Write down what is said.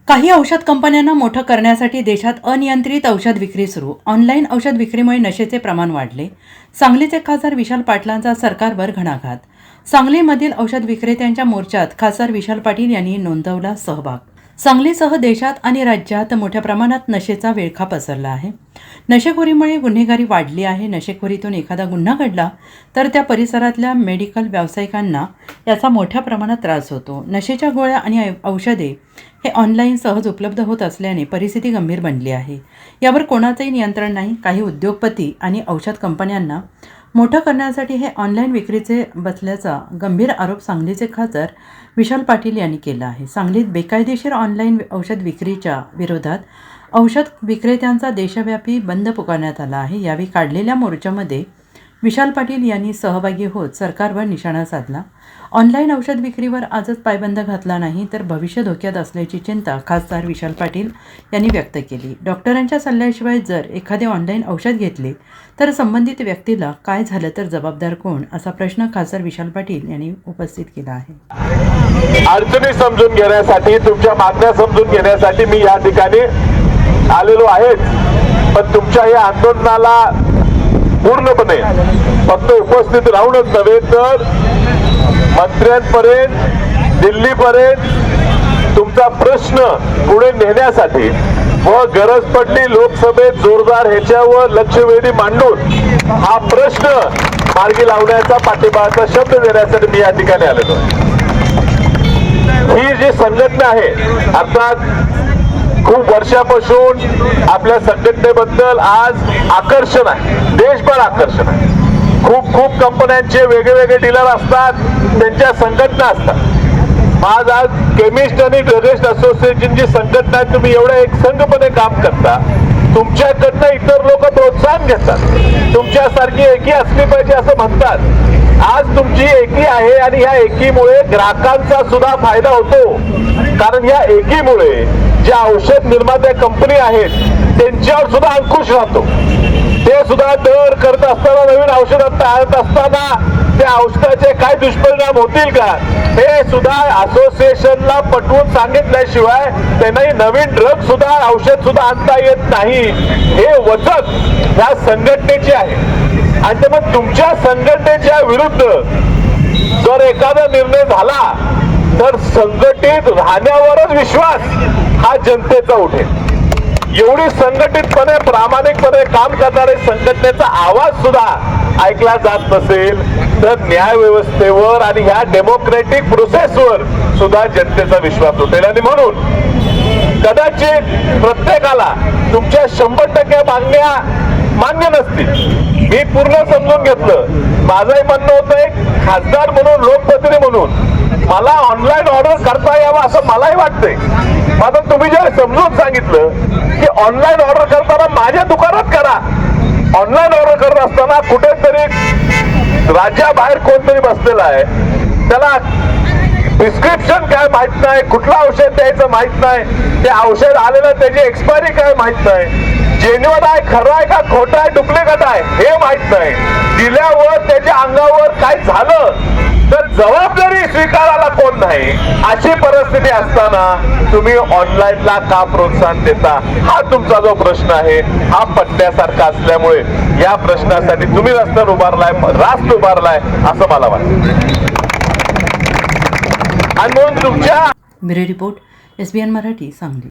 काही औषध कंपन्यांना मोठं करण्यासाठी देशात अनियंत्रित औषध विक्री सुरू. ऑनलाईन औषध विक्रीमुळे नशेचे प्रमाण वाढले. सांगलीचे खासदार विशाल पाटलांचा सरकारवर घणाघात. सांगलीमधील औषध विक्रेत्यांच्या मोर्चात खासदार विशाल पाटील यांनी नोंदवला सहभाग. सांगलीसह देशात आणि राज्यात मोठ्या प्रमाणात नशेचा विळखा पसरला आहे. नशेखोरीमुळे गुन्हेगारी वाढली आहे. नशेखोरीतून एखादा गुन्हा घडला तर त्या परिसरातल्या मेडिकल व्यावसायिकांना याचा मोठ्या प्रमाणात त्रास होतो. नशेच्या गोळ्या आणि औषधे हे ऑनलाईन सहज उपलब्ध होत असल्याने परिस्थिती गंभीर बनली आहे. यावर कोणाचंही नियंत्रण नाही. काही उद्योगपती आणि औषध कंपन्यांना मोठं करण्यासाठी हे ऑनलाईन विक्रीचे बसल्याचा गंभीर आरोप सांगलीचे खासदार विशाल पाटील यांनी केला आहे. सांगलीत बेकायदेशीर ऑनलाईन औषध विक्रीच्या विरोधात औषध विक्रेत्यांचा देशव्यापी बंद पुकारण्यात आला आहे. यावेळी काढलेल्या मोर्चामध्ये विशाल पाटील यांनी सहभागी होत सरकारवर निशाणा साधला. ऑनलाईन औषध विक्रीवर आजच पायबंद घातला नाही तर भविष्य धोक्यात असल्याची चिंता खासदार विशाल पाटील यांनी व्यक्त केली. डॉक्टरांच्या सल्ल्याशिवाय जर एखादे ऑनलाईन औषध घेतले तर संबंधित व्यक्तीला काय झालं तर जबाबदार कोण, असा प्रश्न खासदार विशाल पाटील यांनी उपस्थित केला आहे. अडचणी समजून घेण्यासाठी, तुमच्या मागण्या समजून घेण्यासाठी मी या ठिकाणी आलेलो आहे. पण तुमच्या या आंदोलनाला पूर्णपणे फक्त उपस्थित राहूनच नव्हे तर मंत्र्यांपर्यंत, दिल्लीपर्यंत तुमचा प्रश्न पुढे नेण्यासाठी व गरज पडली लोकसभेत जोरदार ह्याच्यावर लक्षवेधी मांडून हा प्रश्न मार्गी लावण्याचा पाठिंबाचा शब्द देण्यासाठी मी या ठिकाणी आलेलो आहे. ही जी संघटना आहे, अर्थात खूप वर्षापासून आपल्या संघटनेबद्दल आज आकर्षण आहे, देशभर आकर्षण आहे. खूप कंपन्यांचे वेगवेगळे डीलर असतात, त्यांच्या संघटना असतात. आज केमिस्ट आणि ड्रगिस्ट असोसिएशनची संघटना, तुम्ही एवढं एक संघपणे काम करता. तुमच्याकडनं इतर लोक प्रोत्साहन घेतात, तुमच्यासारखी एकी असली पाहिजे असं म्हणतात. आज तुमची एकी आहे आणि या एकीमुळे ग्राहकांचा सुद्धा फायदा होतो. कारण या एकीमुळे ज्या औषध निर्मात्या कंपनी आहेत त्यांच्यावर सुद्धा अंकुश राहतो. ते सुद्धा दर करत असताना, नवीन औषधात आणत असताना त्या औषधाचे काय दुष्परिणाम होतील का हे सुद्धा असोसिएशनला पटवून सांगितल्याशिवाय त्यांनाही नवीन ड्रग सुद्धा, औषध सुद्धा आणता येत नाही. हे वचक या संघटनेची आहे. आणि त्यामुळे तुमच्या संघटनेच्या विरुद्ध जर एखादा निर्णय झाला तर संघटित राहण्यावरच विश्वास हा जनतेचा उठेल. एवढी संघटितपणे, प्रामाणिकपणे काम करणारे संघटनेचा आवाज सुद्धा ऐकला जात नसेल तर न्याय व्यवस्थेवर आणि ह्या डेमोक्रेटिक प्रोसेसवर सुद्धा जनतेचा विश्वास उठेल. आणि म्हणून कदाचित प्रत्येकाला तुमच्या 100% मागण्या मान्य नसतील. मी पूर्ण समजून घेतलं. माझंही म्हणणं होतं, एक खासदार म्हणून, लोकप्रतिनिधी म्हणून मला ऑनलाईन ऑर्डर करता यावं असं मलाही वाटतंय. आता तुम्ही जे समजून सांगितलं की ऑनलाईन ऑर्डर करताना माझ्या दुकानात करा. ऑनलाईन ऑर्डर करत असताना कुठेतरी राज्याबाहेर कोणतरी बसलेला आहे, त्याला प्रिस्क्रिप्शन काय माहित नाही, कुठलं औषध द्यायचं माहित नाही, ते औषध आलेलं त्याची एक्सपायरी काय माहित नाही, जेन्युइन आहे, खरं आहे का खोटं आहे, डुप्लिकेट आहे हे माहित नाही, दिल्यावर त्याच्या अंगावर काय झालं तर जबाबदारी स्वीकारायला कोण नाही. अशी परिस्थिती असताना तुम्ही ऑनलाईनला का प्रोत्साहन देता, हा तुमचा जो प्रश्न आहे हा पटण्यासारखा असल्यामुळे या प्रश्नासाठी तुम्ही रस्त्यावर उभारलाय, रास्त उभारलाय असं मला वाटतं. आणि म्हणून तुमच्या bureau report, SBN Marathi, Sangli.